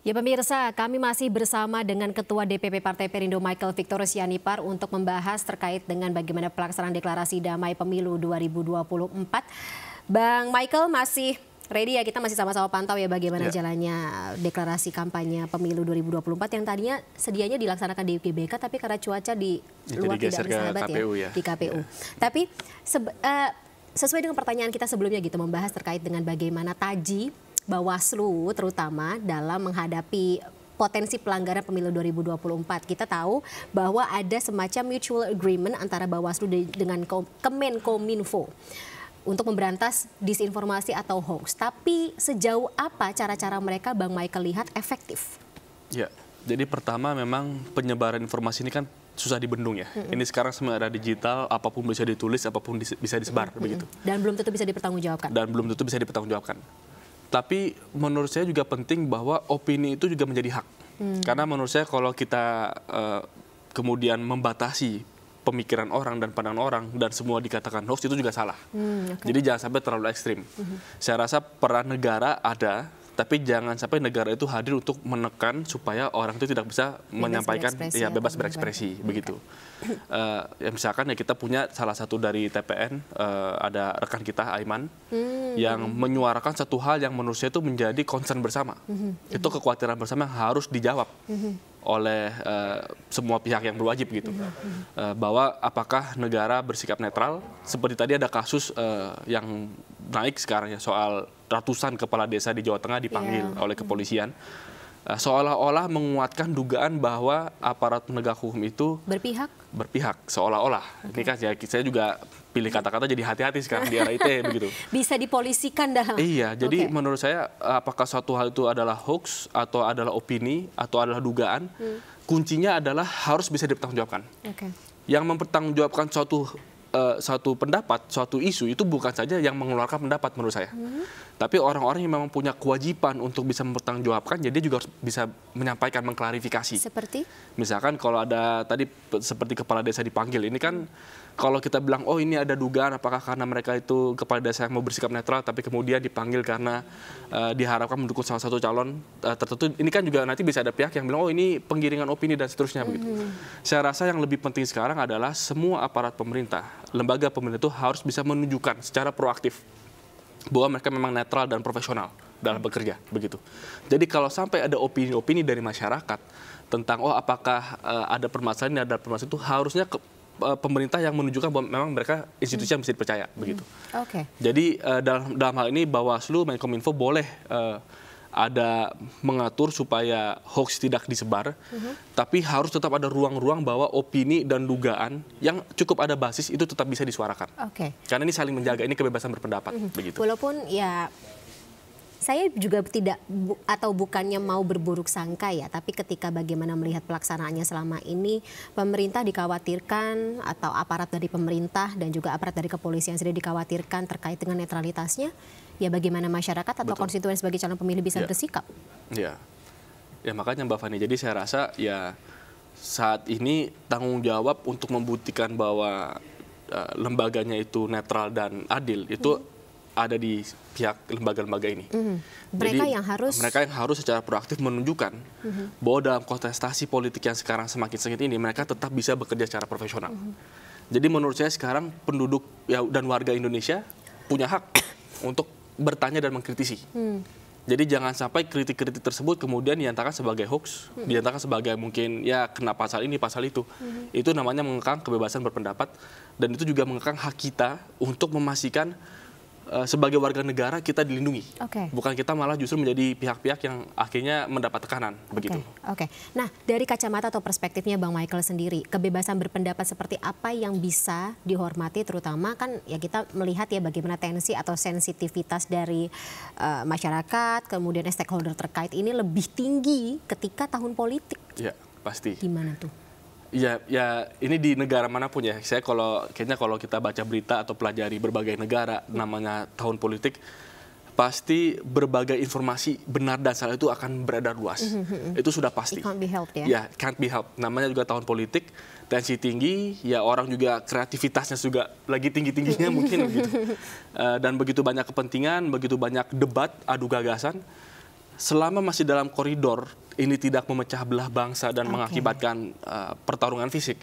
Ya pemirsa, kami masih bersama dengan Ketua DPP Partai Perindo Michael Victor Sianipar untuk membahas terkait dengan bagaimana pelaksanaan deklarasi damai pemilu 2024. Bang Michael masih ready ya, kita masih sama-sama pantau ya bagaimana jalannya deklarasi kampanye pemilu 2024 yang tadinya sedianya dilaksanakan di GBK tapi karena cuaca di luar tidak bersahabat ya, di KPU. Tapi sesuai dengan pertanyaan kita sebelumnya gitu, membahas terkait dengan bagaimana taji Bawaslu terutama dalam menghadapi potensi pelanggaran pemilu 2024. Kita tahu bahwa ada semacam mutual agreement antara Bawaslu dengan Kemenkominfo untuk memberantas disinformasi atau hoax. Tapi sejauh apa cara-cara mereka Bang Michael lihat efektif? Ya, jadi pertama memang penyebaran informasi ini kan susah dibendung ya. Ini sekarang semua ada digital, apapun bisa ditulis, apapun bisa disebar begitu. Dan belum tentu bisa dipertanggungjawabkan. Tapi menurut saya juga penting bahwa opini itu juga menjadi hak. Karena menurut saya kalau kita kemudian membatasi pemikiran orang dan pandangan orang dan semua dikatakan hoax itu juga salah. Jadi jangan sampai terlalu ekstrim. Saya rasa peran negara ada, tapi jangan sampai negara itu hadir untuk menekan supaya orang itu tidak bisa menyampaikan bebas berekspresi begitu. Ya misalkan ya kita punya salah satu dari TPN, ada rekan kita Aiman yang menyuarakan satu hal yang menurut saya itu menjadi concern bersama. Itu kekhawatiran bersama yang harus dijawab oleh semua pihak yang berwajib gitu. Bahwa apakah negara bersikap netral, seperti tadi ada kasus yang naik sekarang ya soal ratusan kepala desa di Jawa Tengah dipanggil oleh kepolisian. Seolah-olah menguatkan dugaan bahwa aparat penegak hukum itu berpihak seolah-olah. Ini kan ya saya juga pilih kata-kata jadi hati-hati sekarang di era IT begitu. Bisa dipolisikan dah. Iya, jadi menurut saya apakah suatu hal itu adalah hoax atau adalah opini atau adalah dugaan, kuncinya adalah harus bisa dipertanggungjawabkan. Yang mempertanggungjawabkan suatu pendapat, suatu isu itu bukan saja yang mengeluarkan pendapat menurut saya. Tapi orang-orang yang memang punya kewajiban untuk bisa mempertanggungjawabkan, jadi dia juga harus bisa menyampaikan, mengklarifikasi. Seperti? Misalkan kalau ada tadi seperti kepala desa dipanggil, ini kan kalau kita bilang, oh ini ada dugaan apakah karena mereka itu kepala desa yang mau bersikap netral, tapi kemudian dipanggil karena diharapkan mendukung salah satu calon tertentu, ini kan juga nanti bisa ada pihak yang bilang, oh ini penggiringan opini dan seterusnya begitu. Saya rasa yang lebih penting sekarang adalah semua aparat pemerintah, lembaga pemerintah itu harus bisa menunjukkan secara proaktif bahwa mereka memang netral dan profesional dalam bekerja begitu. Jadi kalau sampai ada opini-opini dari masyarakat tentang apakah ada permasalahan itu harusnya pemerintah yang menunjukkan bahwa memang mereka institusi yang bisa dipercaya begitu. Jadi dalam hal ini Bawaslu, Menkominfo boleh ada mengatur supaya hoax tidak disebar, tapi harus tetap ada ruang-ruang bahwa opini dan dugaan yang cukup ada basis itu tetap bisa disuarakan. Karena ini saling menjaga, ini kebebasan berpendapat. Begitu. Walaupun ya saya juga tidak atau bukannya mau berburuk sangka ya, tapi ketika bagaimana melihat pelaksanaannya selama ini, pemerintah dikhawatirkan atau aparat dari pemerintah dan juga aparat dari kepolisian sudah dikhawatirkan terkait dengan netralitasnya, ya bagaimana masyarakat atau konstituen sebagai calon pemilih bisa bersikap? Ya makanya Mbak Fani, jadi saya rasa ya saat ini tanggung jawab untuk membuktikan bahwa lembaganya itu netral dan adil itu ada di pihak lembaga-lembaga ini. Mereka Jadi, yang harus secara proaktif menunjukkan bahwa dalam kontestasi politik yang sekarang semakin sengit ini mereka tetap bisa bekerja secara profesional. Jadi menurut saya sekarang penduduk dan warga Indonesia punya hak untuk bertanya dan mengkritisi. Jadi jangan sampai kritik-kritik tersebut kemudian dinyatakan sebagai hoax, dinyatakan sebagai mungkin ya kena pasal ini, pasal itu. Itu namanya mengekang kebebasan berpendapat dan itu juga mengekang hak kita untuk memastikan sebagai warga negara kita dilindungi. Bukan kita malah justru menjadi pihak-pihak yang akhirnya mendapat tekanan begitu. Nah, dari kacamata atau perspektifnya Bang Michael sendiri, kebebasan berpendapat seperti apa yang bisa dihormati, terutama kan ya kita melihat ya bagaimana tensi atau sensitivitas dari masyarakat, kemudian stakeholder terkait ini lebih tinggi ketika tahun politik. Ya, pasti. Gimana tuh? Ya ini di negara manapun ya. Saya kayaknya kalau kita baca berita atau pelajari berbagai negara namanya tahun politik, pasti berbagai informasi benar dan salah itu akan beredar luas. Itu sudah pasti. It can't be helped ya. Ya, can't be helped. Namanya juga tahun politik, tensi tinggi, ya orang juga kreativitasnya juga lagi tinggi-tingginya mungkin gitu. Dan begitu banyak kepentingan, begitu banyak debat, adu gagasan. selama masih dalam koridor ini tidak memecah belah bangsa dan mengakibatkan pertarungan fisik,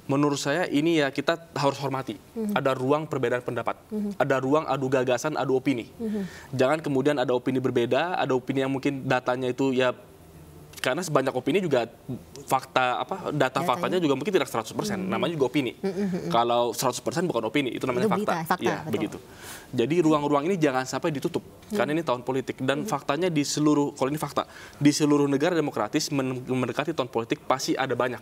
menurut saya ini ya kita harus hormati. Ada ruang perbedaan pendapat, ada ruang adu gagasan, adu opini. Jangan kemudian ada opini berbeda, ada opini yang mungkin datanya itu ya, karena sebanyak opini juga data faktanya juga mungkin tidak 100%. Namanya juga opini. Kalau 100% bukan opini, itu namanya fakta. Ya, begitu. Jadi ruang-ruang ini jangan sampai ditutup. Karena ini tahun politik dan faktanya di seluruh, kalau ini fakta, di seluruh negara demokratis mendekati tahun politik pasti ada banyak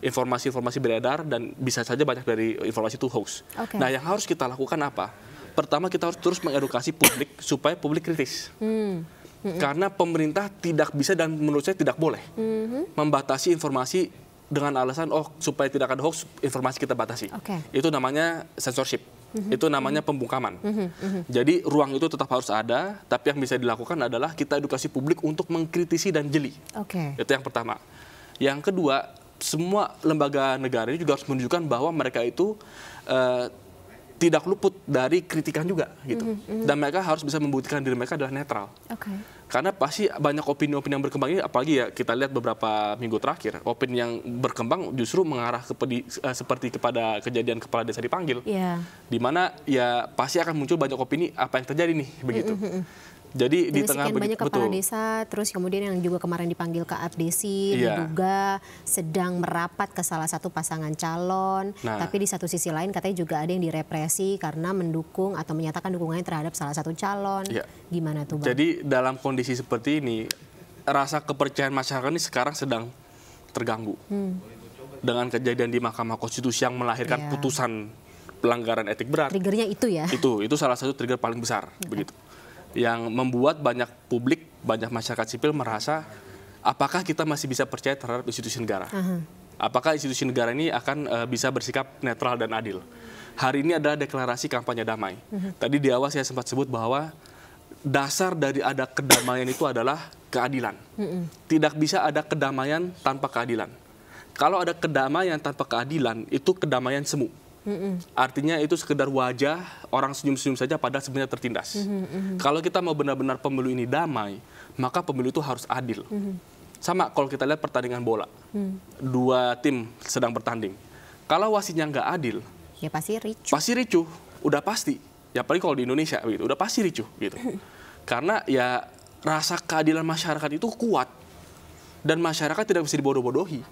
informasi-informasi beredar dan bisa saja banyak dari informasi itu hoax. Nah, yang harus kita lakukan apa? Pertama, kita harus terus mengedukasi publik supaya publik kritis. Karena pemerintah tidak bisa dan menurut saya tidak boleh membatasi informasi dengan alasan supaya tidak ada hoax, informasi kita batasi. Itu namanya censorship. Itu namanya pembungkaman. Jadi ruang itu tetap harus ada, tapi yang bisa dilakukan adalah kita edukasi publik untuk mengkritisi dan jeli. Itu yang pertama. Yang kedua, semua lembaga negara ini juga harus menunjukkan bahwa mereka itu tidak luput dari kritikan juga gitu. Dan mereka harus bisa membuktikan diri mereka adalah netral. Karena pasti banyak opini-opini yang berkembang ini, apalagi ya kita lihat beberapa minggu terakhir, opini yang berkembang justru mengarah seperti kepada kejadian kepala desa dipanggil. Di mana ya pasti akan muncul banyak opini apa yang terjadi nih begitu. Jadi di tengah banyak kepala desa, terus kemudian yang juga kemarin dipanggil ke Abdesi, diduga sedang merapat ke salah satu pasangan calon. Tapi di satu sisi lain katanya juga ada yang direpresi karena mendukung atau menyatakan dukungannya terhadap salah satu calon. Gimana tuh, Bang? Jadi dalam kondisi seperti ini, rasa kepercayaan masyarakat ini sekarang sedang terganggu. Dengan kejadian di Mahkamah Konstitusi yang melahirkan putusan pelanggaran etik berat. Triggernya itu ya? Itu salah satu trigger paling besar, begitu. Yang membuat banyak publik, banyak masyarakat sipil merasa apakah kita masih bisa percaya terhadap institusi negara? Apakah institusi negara ini akan bisa bersikap netral dan adil? Hari ini adalah deklarasi kampanye damai. Tadi di awal saya sempat sebut bahwa dasar dari ada kedamaian itu adalah keadilan. Tidak bisa ada kedamaian tanpa keadilan. Kalau ada kedamaian tanpa keadilan, itu kedamaian semu. Artinya itu sekedar wajah orang senyum-senyum saja padahal sebenarnya tertindas. Kalau kita mau benar-benar pemilu ini damai, maka pemilu itu harus adil. Sama kalau kita lihat pertandingan bola, dua tim sedang bertanding. Kalau wasitnya nggak adil, ya pasti ricuh. Pasti ricuh, udah pasti. Ya apalagi kalau di Indonesia, gitu, udah pasti ricuh gitu. Karena ya rasa keadilan masyarakat itu kuat dan masyarakat tidak bisa dibodoh-bodohi.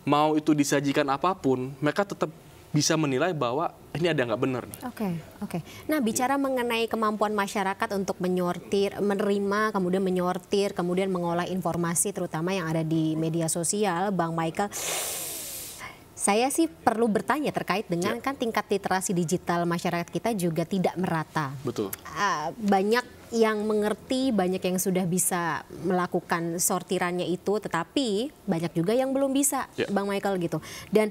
Mau itu disajikan apapun, mereka tetap bisa menilai bahwa ini ada yang nggak benar nih. Oke. Nah, bicara mengenai kemampuan masyarakat untuk menyortir, menerima, kemudian menyortir, kemudian mengolah informasi terutama yang ada di media sosial, Bang Michael, saya sih perlu bertanya terkait dengan kan tingkat literasi digital masyarakat kita juga tidak merata. Betul. Banyak yang mengerti, banyak yang sudah bisa melakukan sortirannya itu, tetapi banyak juga yang belum bisa, Bang Michael gitu. Dan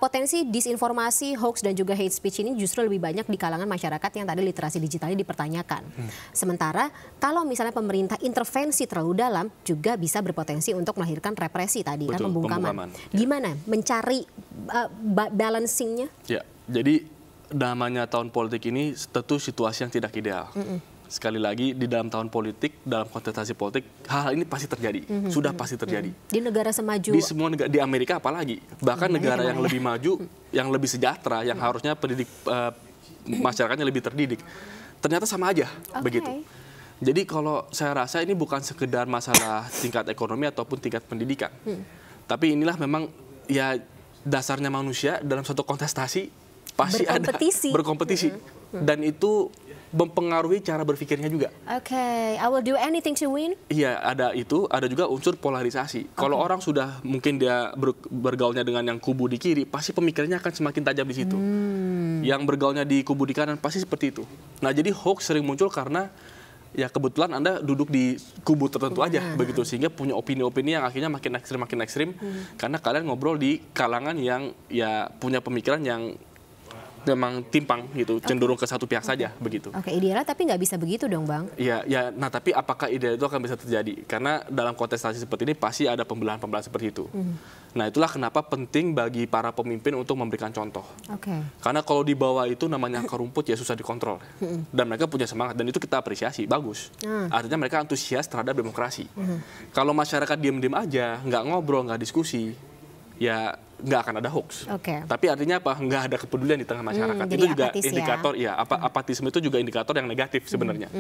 potensi disinformasi, hoax dan juga hate speech ini justru lebih banyak di kalangan masyarakat yang tadi literasi digitalnya dipertanyakan. Sementara kalau misalnya pemerintah intervensi terlalu dalam juga bisa berpotensi untuk melahirkan represi tadi. Betul, kan pembungkaman. Gimana mencari balancingnya? Ya, jadi namanya tahun politik ini tentu situasi yang tidak ideal. Sekali lagi di dalam tahun politik, dalam kontestasi politik, hal ini pasti terjadi, sudah pasti terjadi. Di negara semaju, di semua negara, di Amerika apalagi, bahkan negara yang lebih maju, yang lebih sejahtera, yang harusnya masyarakatnya lebih terdidik, ternyata sama aja begitu. Jadi kalau saya rasa ini bukan sekedar masalah tingkat ekonomi ataupun tingkat pendidikan, tapi inilah memang ya dasarnya manusia dalam suatu kontestasi pasti ada berkompetisi dan itu mempengaruhi cara berpikirnya juga. I will do anything to win. Iya, ada itu, ada juga unsur polarisasi. Kalau orang sudah mungkin dia bergaulnya dengan yang kubu di kiri, pasti pemikirannya akan semakin tajam di situ. Yang bergaulnya di kubu di kanan pasti seperti itu. Nah, jadi hoax sering muncul karena ya kebetulan Anda duduk di kubu tertentu aja begitu, sehingga punya opini-opini yang akhirnya makin ekstrim karena kalian ngobrol di kalangan yang ya punya pemikiran yang memang timpang gitu, cenderung ke satu pihak saja begitu. Oke, idealnya tapi nggak bisa begitu dong, Bang. Iya, ya. Nah, tapi apakah ideal itu akan bisa terjadi? Karena dalam kontestasi seperti ini pasti ada pembelahan-pembelahan seperti itu. Nah, itulah kenapa penting bagi para pemimpin untuk memberikan contoh. Oke. Karena kalau di bawah itu namanya akar rumput ya susah dikontrol. Dan mereka punya semangat dan itu kita apresiasi, bagus. Artinya mereka antusias terhadap demokrasi. Kalau masyarakat diam-diam aja, nggak ngobrol, nggak diskusi, ya nggak akan ada hoax. Tapi artinya apa? Nggak ada kepedulian di tengah masyarakat. Itu juga indikator, apatisme itu juga indikator yang negatif sebenarnya.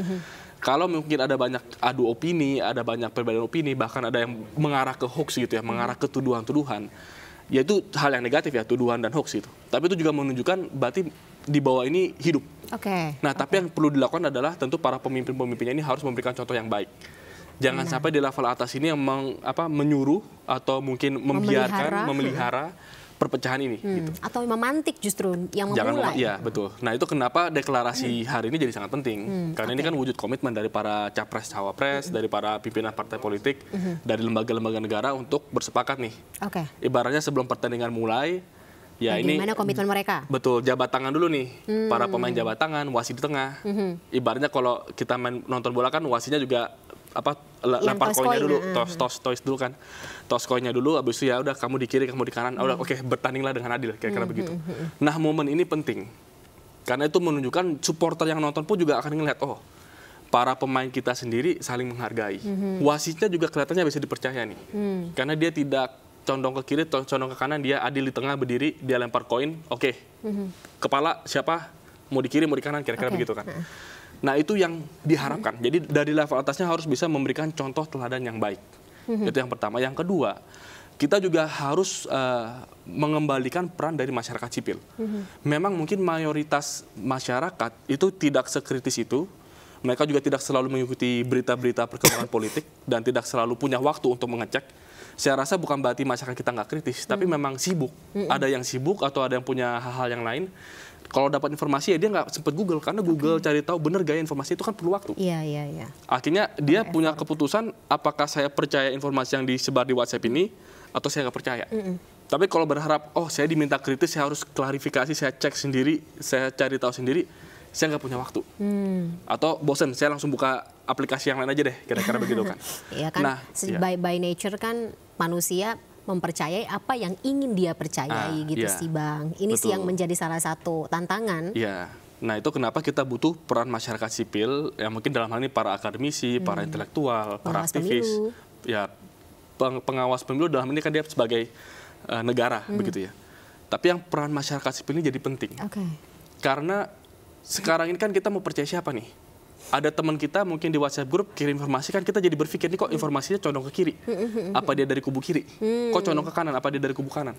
Kalau mungkin ada banyak adu opini, ada banyak perbedaan opini, bahkan ada yang mengarah ke hoax gitu ya, mengarah ke tuduhan-tuduhan, ya itu hal yang negatif ya, tuduhan dan hoax itu. Tapi itu juga menunjukkan berarti di bawah ini hidup. Nah, tapi yang perlu dilakukan adalah tentu para pemimpin-pemimpinnya ini harus memberikan contoh yang baik. Jangan sampai di level atas ini yang menyuruh atau mungkin membiarkan, memelihara perpecahan ini. Gitu. Atau memantik justru yang memulai. Iya, betul. Nah, itu kenapa deklarasi hari ini jadi sangat penting. Karena ini kan wujud komitmen dari para capres-cawapres, dari para pimpinan partai politik, dari lembaga-lembaga negara untuk bersepakat nih. Ibaratnya sebelum pertandingan mulai, ya ini gimana komitmen mereka? Betul, jabat tangan dulu nih. Para pemain jabat tangan, wasit di tengah. Ibaratnya kalau kita nonton bola kan wasitnya juga lempar koinnya dulu, toss dulu kan, toss koinnya dulu, abis itu ya udah kamu di kiri, kamu di kanan, udah oke, bertandinglah dengan adil, kira-kira begitu. Nah, momen ini penting karena itu menunjukkan supporter yang nonton pun juga akan ngelihat, oh, para pemain kita sendiri saling menghargai. Wasitnya juga kelihatannya bisa dipercaya nih, karena dia tidak condong ke kiri, condong ke kanan, dia adil di tengah berdiri, dia lempar koin, oke, kepala siapa, mau di kiri, mau di kanan, kira-kira begitu kan. Nah, itu yang diharapkan. Jadi dari level atasnya harus bisa memberikan contoh teladan yang baik. Itu yang pertama. Yang kedua, kita juga harus mengembalikan peran dari masyarakat sipil. Memang mungkin mayoritas masyarakat itu tidak sekritis itu. Mereka juga tidak selalu mengikuti berita-berita perkembangan politik dan tidak selalu punya waktu untuk mengecek. Saya rasa bukan berarti masyarakat kita nggak kritis, tapi memang sibuk. Ada yang sibuk atau ada yang punya hal-hal yang lain. Kalau dapat informasi ya dia nggak sempat Google, karena Google cari tahu benar gaya informasi itu kan perlu waktu. Iya. Akhirnya dia punya keputusan apakah saya percaya informasi yang disebar di WhatsApp ini atau saya nggak percaya. Tapi kalau berharap, oh saya diminta kritis, saya harus klarifikasi, saya cek sendiri, saya cari tahu sendiri, saya nggak punya waktu. Atau bosen, saya langsung buka aplikasi yang lain aja deh, kira-kira begitu kan. Iya kan, by nature kan manusia mempercayai apa yang ingin dia percayai gitu sih, Bang. Ini sih yang menjadi salah satu tantangan. Iya. Nah, itu kenapa kita butuh peran masyarakat sipil, yang mungkin dalam hal ini para akademisi, para intelektual, para aktivis, ya pengawas pemilu dalam ini kan dia sebagai negara begitu ya. Tapi yang peran masyarakat sipil ini jadi penting. Karena sekarang ini kan kita mau percaya siapa nih? Ada teman kita mungkin di WhatsApp grup kirim informasi, kan kita jadi berpikir nih kok informasinya condong ke kiri, apa dia dari kubu kiri, kok condong ke kanan, apa dia dari kubu kanan,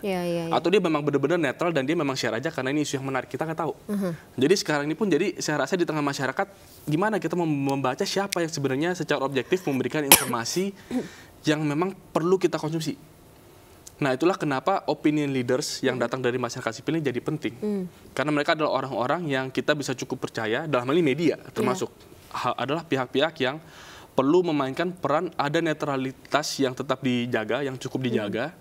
atau dia memang benar-benar netral dan dia memang share aja karena ini isu yang menarik, kita nggak tahu. Jadi sekarang ini pun jadi saya rasa di tengah masyarakat gimana kita membaca siapa yang sebenarnya secara objektif memberikan informasi yang memang perlu kita konsumsi. Nah, itulah kenapa opinion leaders yang datang dari masyarakat sipil ini jadi penting, karena mereka adalah orang-orang yang kita bisa cukup percaya, dalam hal ini media termasuk. Adalah pihak-pihak yang perlu memainkan peran, ada netralitas yang tetap dijaga, yang cukup dijaga,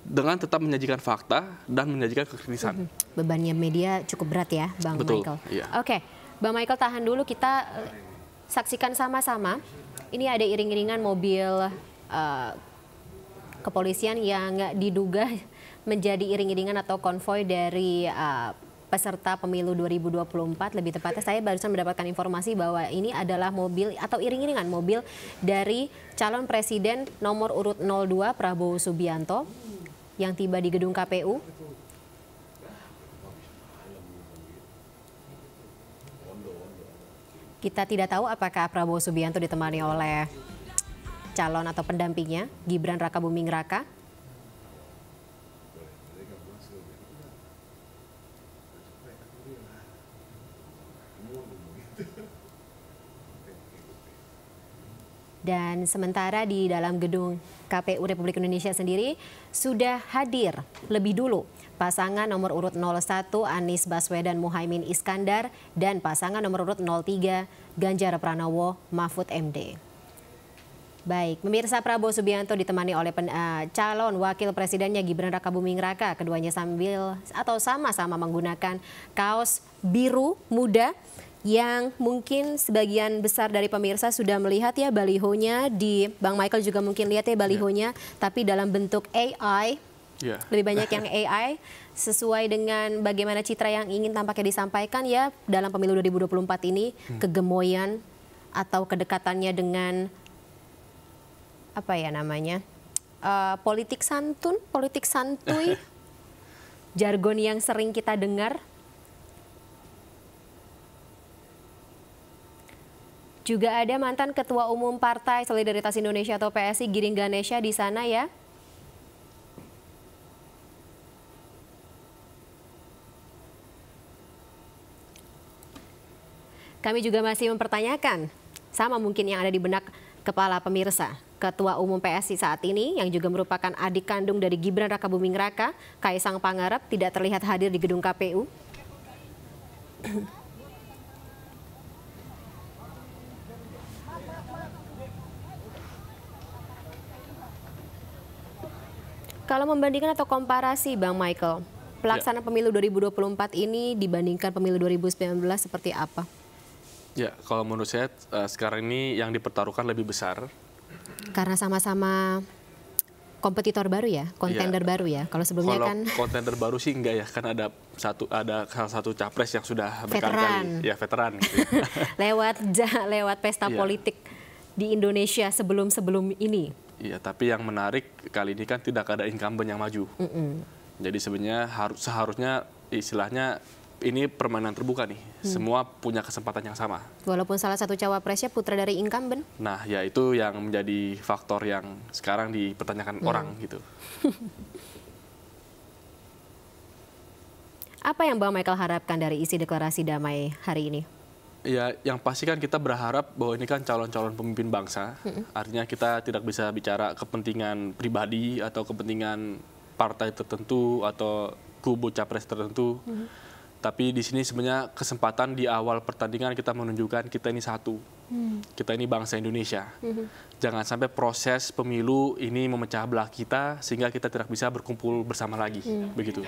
dengan tetap menyajikan fakta dan menyajikan kekritisan. Bebannya media cukup berat ya, Bang Michael. Oke, Bang Michael tahan dulu, kita saksikan sama-sama. Ini ada iring-iringan mobil kepolisian yang diduga menjadi iring-iringan atau konvoy dari peserta pemilu 2024. Lebih tepatnya saya barusan mendapatkan informasi bahwa ini adalah mobil atau iring-iringan mobil dari calon presiden nomor urut 02 Prabowo Subianto yang tiba di gedung KPU. Kita tidak tahu apakah Prabowo Subianto ditemani oleh calon atau pendampingnya Gibran Rakabuming Raka. Dan sementara di dalam gedung KPU Republik Indonesia sendiri sudah hadir lebih dulu pasangan nomor urut 01 Anies Baswedan Muhaimin Iskandar dan pasangan nomor urut 03 Ganjar Pranowo Mahfud MD. Baik, pemirsa, Prabowo Subianto ditemani oleh calon wakil presidennya Gibran Rakabuming Raka. Keduanya sama-sama menggunakan kaos biru muda yang mungkin sebagian besar dari pemirsa sudah melihat ya balihonya. Bang Michael juga mungkin lihat ya balihonya, tapi dalam bentuk AI. Lebih banyak yang AI sesuai dengan bagaimana citra yang ingin tampaknya disampaikan ya dalam pemilu 2024 ini, kegemoyan atau kedekatannya dengan apa ya namanya, politik santun, politik santuy, jargon yang sering kita dengar. Juga ada mantan Ketua Umum Partai Solidaritas Indonesia atau PSI Giring Ganesha di sana ya. Kami juga masih mempertanyakan, sama mungkin yang ada di benak kepala pemirsa, Ketua Umum PSI saat ini yang juga merupakan adik kandung dari Gibran Rakabuming Raka, Kaisang Pangarep, tidak terlihat hadir di gedung KPU. Kalau membandingkan atau komparasi Bang Michael, pelaksanaan pemilu 2024 ini dibandingkan pemilu 2019 seperti apa? Ya, kalau menurut saya sekarang ini yang dipertaruhkan lebih besar. Karena sama-sama kompetitor baru ya, kontender baru ya. Kalau sebelumnya kan kontender baru sih enggak ya, kan ada salah satu capres yang sudah berkali-kali ya veteran gitu. lewat pesta politik di Indonesia sebelum ini. Iya, tapi yang menarik kali ini kan tidak ada incumbent yang maju. Jadi sebenarnya seharusnya istilahnya ini permainan terbuka nih, semua punya kesempatan yang sama. Walaupun salah satu cawapresnya putra dari incumbent. Nah, ya itu yang menjadi faktor yang sekarang dipertanyakan orang gitu. Apa yang Bang Michael harapkan dari isi deklarasi damai hari ini? Ya, yang pasti kan kita berharap bahwa ini kan calon-calon pemimpin bangsa. Artinya kita tidak bisa bicara kepentingan pribadi atau kepentingan partai tertentu atau kubu capres tertentu. Tapi di sini sebenarnya kesempatan di awal pertandingan kita menunjukkan kita ini satu. Kita ini bangsa Indonesia. Jangan sampai proses pemilu ini memecah belah kita sehingga kita tidak bisa berkumpul bersama lagi. Begitu.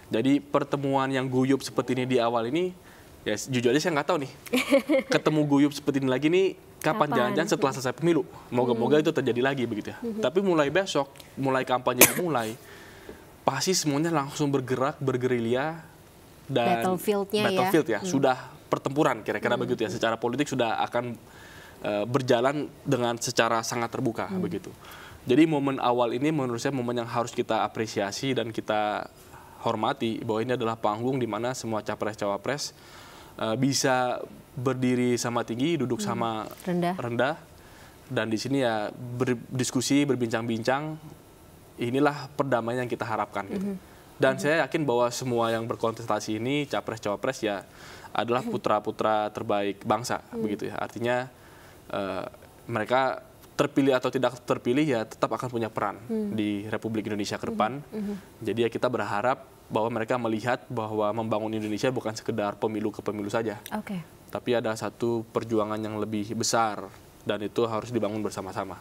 Jadi pertemuan yang guyup seperti ini di awal ini, ya jujur aja saya nggak tahu nih. Ketemu guyup seperti ini lagi nih kapan jangan-jangan setelah selesai pemilu. Moga-moga itu terjadi lagi begitu ya. Tapi mulai besok, mulai kampanye mulai, pasti semuanya langsung bergerak, bergerilya. Dan battlefield ya sudah pertempuran kira-kira begitu ya, secara politik sudah akan berjalan dengan secara sangat terbuka begitu. Jadi momen awal ini menurut saya momen yang harus kita apresiasi dan kita hormati bahwa ini adalah panggung di mana semua capres-cawapres bisa berdiri sama tinggi, duduk sama rendah, dan di sini ya berdiskusi, berbincang-bincang. Inilah perdamaian yang kita harapkan gitu. Dan saya yakin bahwa semua yang berkontestasi ini, capres-cawapres ya adalah putra-putra terbaik bangsa, begitu ya. Artinya mereka terpilih atau tidak terpilih ya tetap akan punya peran di Republik Indonesia ke depan. Jadi ya kita berharap bahwa mereka melihat bahwa membangun Indonesia bukan sekedar pemilu ke pemilu saja. Tapi ada satu perjuangan yang lebih besar dan itu harus dibangun bersama-sama.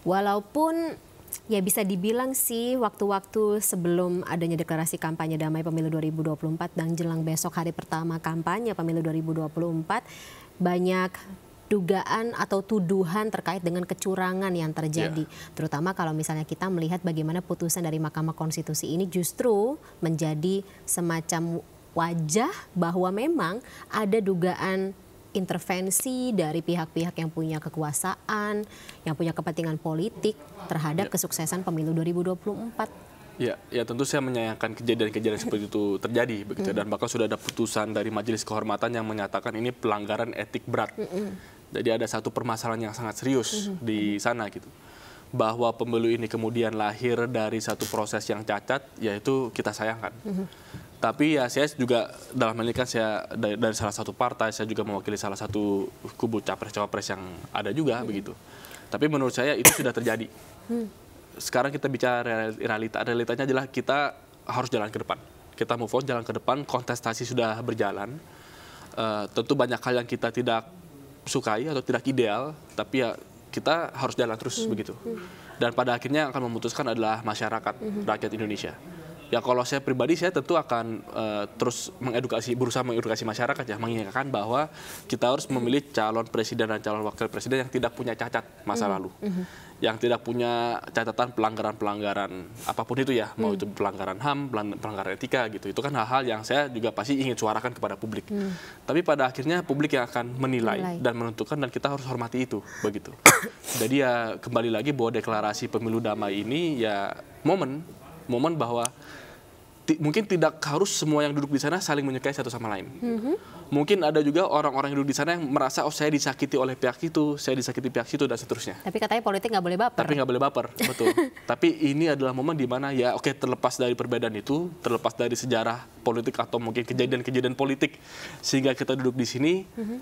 Walaupun ya bisa dibilang sih waktu-waktu sebelum adanya deklarasi kampanye damai pemilu 2024 dan jelang besok hari pertama kampanye pemilu 2024 banyak dugaan atau tuduhan terkait dengan kecurangan yang terjadi. Terutama kalau misalnya kita melihat bagaimana putusan dari Mahkamah Konstitusi ini justru menjadi semacam wajah bahwa memang ada dugaan intervensi dari pihak-pihak yang punya kekuasaan, yang punya kepentingan politik terhadap kesuksesan pemilu 2024. Ya tentu saya menyayangkan kejadian-kejadian seperti itu terjadi begitu dan bahkan sudah ada putusan dari Majelis Kehormatan yang menyatakan ini pelanggaran etik berat. Jadi ada satu permasalahan yang sangat serius di sana gitu. Bahwa pemilu ini kemudian lahir dari satu proses yang cacat, yaitu kita sayangkan. Tapi ya saya juga dalam hal ini kan saya dari salah satu partai, saya juga mewakili salah satu kubu capres-cawapres yang ada juga begitu. Tapi menurut saya itu sudah terjadi. Sekarang kita bicara realitanya adalah kita harus jalan ke depan. Kita move on, jalan ke depan, kontestasi sudah berjalan. Tentu banyak hal yang kita tidak sukai atau tidak ideal, tapi ya kita harus jalan terus begitu. Dan pada akhirnya akan memutuskan adalah masyarakat, rakyat Indonesia. Ya kalau saya pribadi, saya tentu akan terus berusaha mengedukasi masyarakat ya, mengingatkan bahwa kita harus memilih calon presiden dan calon wakil presiden yang tidak punya cacat masa lalu. Yang tidak punya catatan pelanggaran-pelanggaran apapun itu ya, mau itu pelanggaran HAM, pelanggaran etika gitu. Itu kan hal-hal yang saya juga pasti ingin suarakan kepada publik. Tapi pada akhirnya publik yang akan menilai dan menentukan, dan kita harus hormati itu begitu. Jadi ya kembali lagi bahwa deklarasi pemilu damai ini ya momen bahwa mungkin tidak harus semua yang duduk di sana saling menyukai satu sama lain. Mungkin ada juga orang-orang yang duduk di sana yang merasa, oh saya disakiti oleh pihak itu, saya disakiti pihak itu, dan seterusnya. Tapi katanya politik nggak boleh baper. Tapi nggak boleh baper, betul. Tapi ini adalah momen di mana ya oke, terlepas dari perbedaan itu, terlepas dari sejarah politik atau mungkin kejadian-kejadian politik, sehingga kita duduk di sini,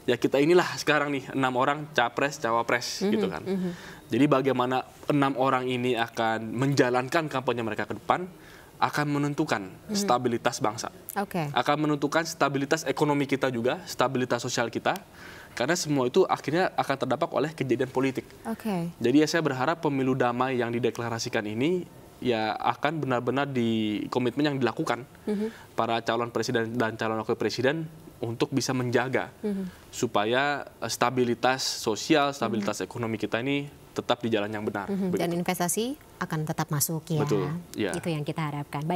ya kita inilah sekarang nih 6 orang capres, cawapres gitu kan. Jadi bagaimana 6 orang ini akan menjalankan kampanye mereka ke depan, akan menentukan stabilitas bangsa, akan menentukan stabilitas ekonomi kita juga, stabilitas sosial kita, karena semua itu akhirnya akan terdampak oleh kejadian politik. Jadi ya saya berharap pemilu damai yang dideklarasikan ini ya akan benar-benar di komitmen yang dilakukan para calon presiden dan calon wakil presiden untuk bisa menjaga supaya stabilitas sosial, stabilitas ekonomi kita ini tetap di jalan yang benar. Dan investasi akan tetap masuk ya. Betul, ya. Itu yang kita harapkan. Baik.